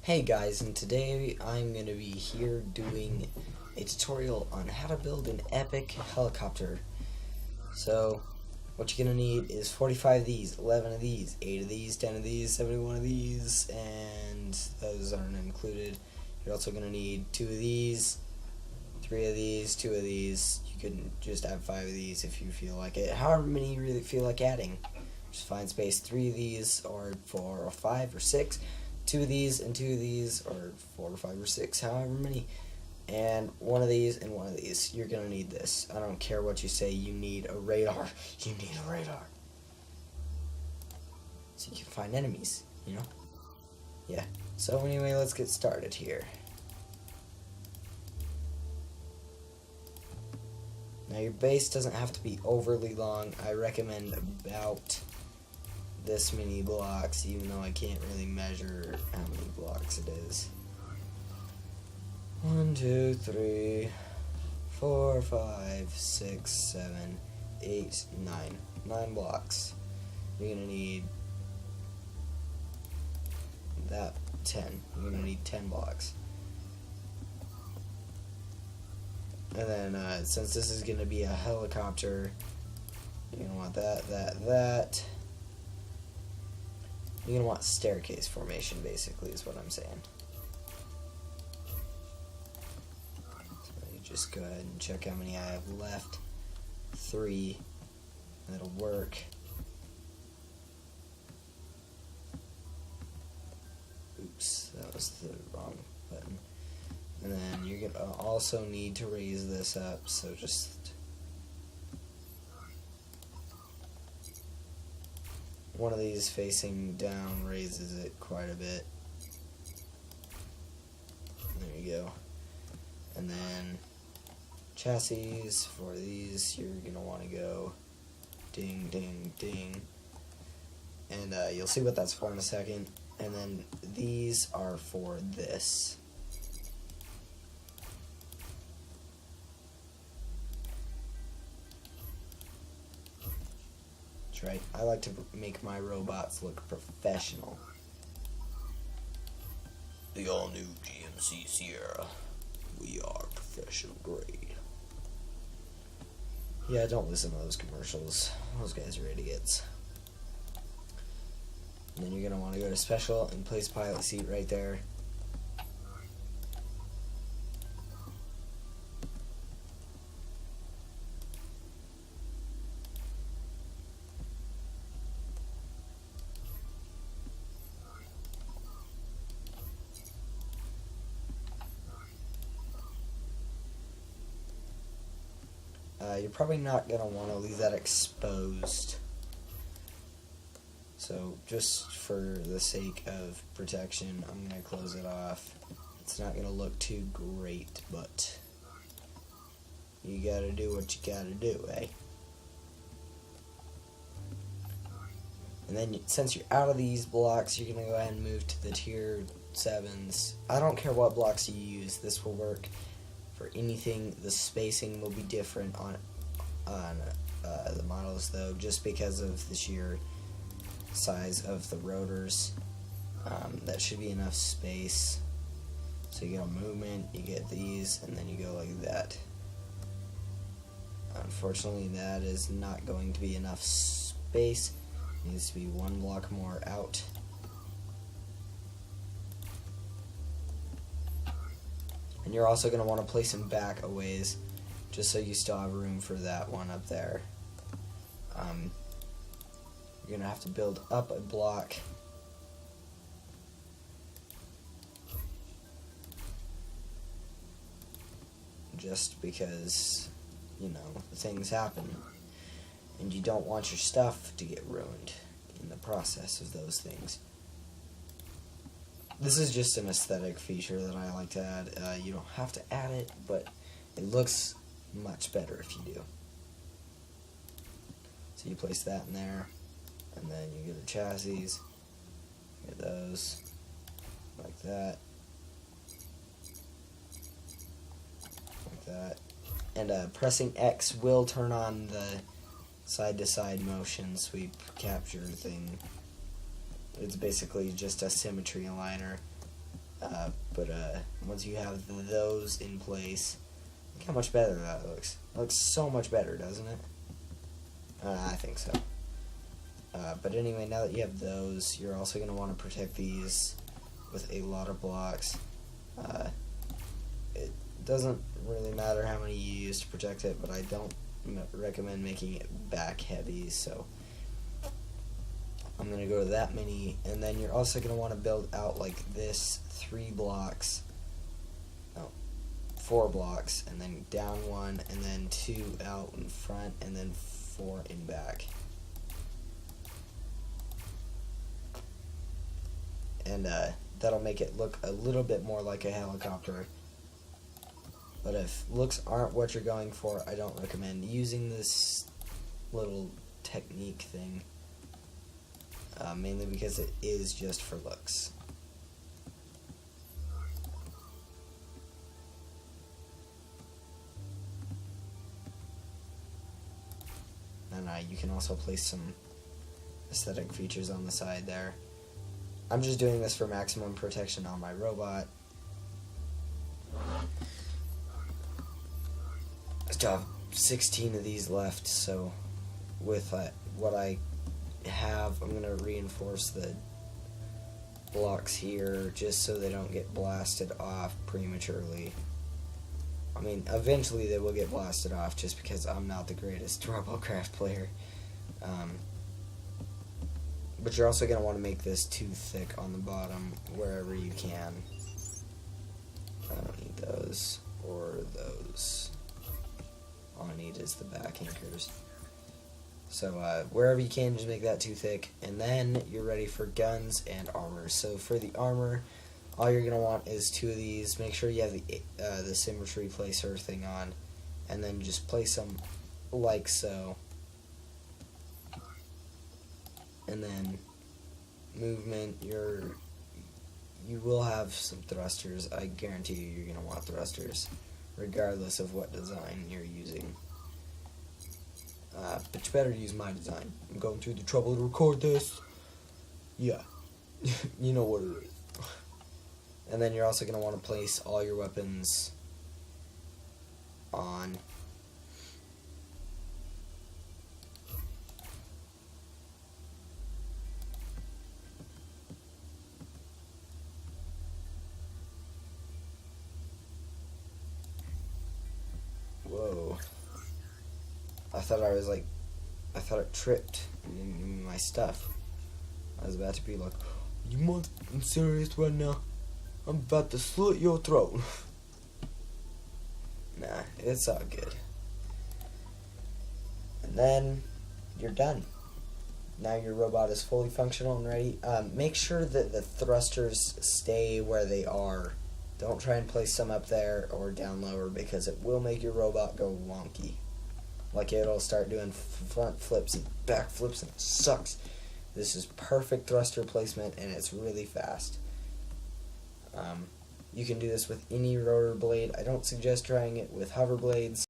Hey guys, and today I'm going to be here doing a tutorial on how to build an epic helicopter. So, what you're going to need is 45 of these, 11 of these, 8 of these, 10 of these, 71 of these, and those aren't included. You're also going to need 2 of these, 3 of these, 2 of these. You can just add 5 of these if you feel like it. However many you really feel like adding. Just find space, 3 of these, or 4 or 5 or 6. 2 of these and 2 of these, or 4 or 5 or 6, however many, and 1 of these and 1 of these. You're gonna need this. I don't care what you say, you need a radar. You need a radar. So you can find enemies, you know? Yeah. So anyway, let's get started here. Now your base doesn't have to be overly long. I recommend about this many blocks, even though I can't really measure how many blocks it is. 1, 2, 3, 4, 5, 6, 7, 8, 9. 9 blocks. You're gonna need that 10. You're gonna need 10 blocks. And then since this is gonna be a helicopter, you're gonna want that. You're going to want staircase formation, basically, is what I'm saying. So you just go ahead and check how many I have left. 3. That'll work. Oops, that was the wrong button. And then you're going to also need to raise this up, so just... one of these facing down raises it quite a bit. There you go. And then chassis for these, you're gonna want to go ding, ding, ding. And you'll see what that's for in a second. And then these are for this. Right. I like to make my robots look professional. The all-new GMC Sierra. We are professional grade. Yeah, don't listen to those commercials. Those guys are idiots. And then you're going to want to go to special and place pilot seat right there. You're probably not going to want to leave that exposed. So just for the sake of protection, I'm going to close it off. It's not going to look too great, but you got to do what you got to do, eh? And then since you're out of these blocks, you're going to go ahead and move to the tier 7s. I don't care what blocks you use, this will work for anything. The spacing will be different on the models, though, just because of the sheer size of the rotors. That should be enough space. So you get a movement, you get these, and then you go like that. Unfortunately, that is not going to be enough space. It needs to be 1 block more out. And you're also going to want to place them back a ways, just so you still have room for that one up there. You're going to have to build up a block. Just because, you know, things happen. And you don't want your stuff to get ruined in the process of those things. This is just an aesthetic feature that I like to add. You don't have to add it, but it looks much better if you do. So you place that in there, and then you get the chassis, get those, like that, like that. And pressing X will turn on the side-to-side motion sweep capture thing. It's basically just a symmetry aligner. But once you have those in place, look how much better that looks. It looks so much better, doesn't it? I think so. But anyway, now that you have those, you're also going to want to protect these with a lot of blocks. It doesn't really matter how many you use to protect it, but I don't recommend making it back heavy, so I'm going to go to that many. And then you're also going to want to build out like this 4 blocks, and then down 1, and then 2 out in front, and then 4 in back. And that'll make it look a little bit more like a helicopter. But if looks aren't what you're going for, I don't recommend using this little technique thing. Mainly because it is just for looks. And you can also place some aesthetic features on the side there. I'm just doing this for maximum protection on my robot. I still have 16 of these left, so with what I have, I'm going to reinforce the blocks here just so they don't get blasted off prematurely. I mean, eventually they will get blasted off just because I'm not the greatest RoboCraft player. But you're also going to want to make this too thick on the bottom wherever you can. I don't need those or those. All I need is the back anchors. So wherever you can, just make that too thick. And then you're ready for guns and armor. So for the armor, all you're going to want is 2 of these. Make sure you have the symmetry placer thing on. And then just place them like so. And then movement, you will have some thrusters. I guarantee you're going to want thrusters, regardless of what design you're using. But you better use my design. I'm going through the trouble to record this. Yeah, you know what it is. And then you're also going to want to place all your weapons on. Whoa. I thought it tripped in my stuff. I was about to be like, I'm serious right now? I'm about to slit your throat. Nah, it's all good. And then you're done. Now your robot is fully functional and ready. Make sure that the thrusters stay where they are. Don't try and place some up there or down lower because it will make your robot go wonky. Like it'll start doing front flips and back flips and it sucks. This is perfect thruster placement and it's really fast. You can do this with any rotor blade. I don't suggest trying it with hover blades.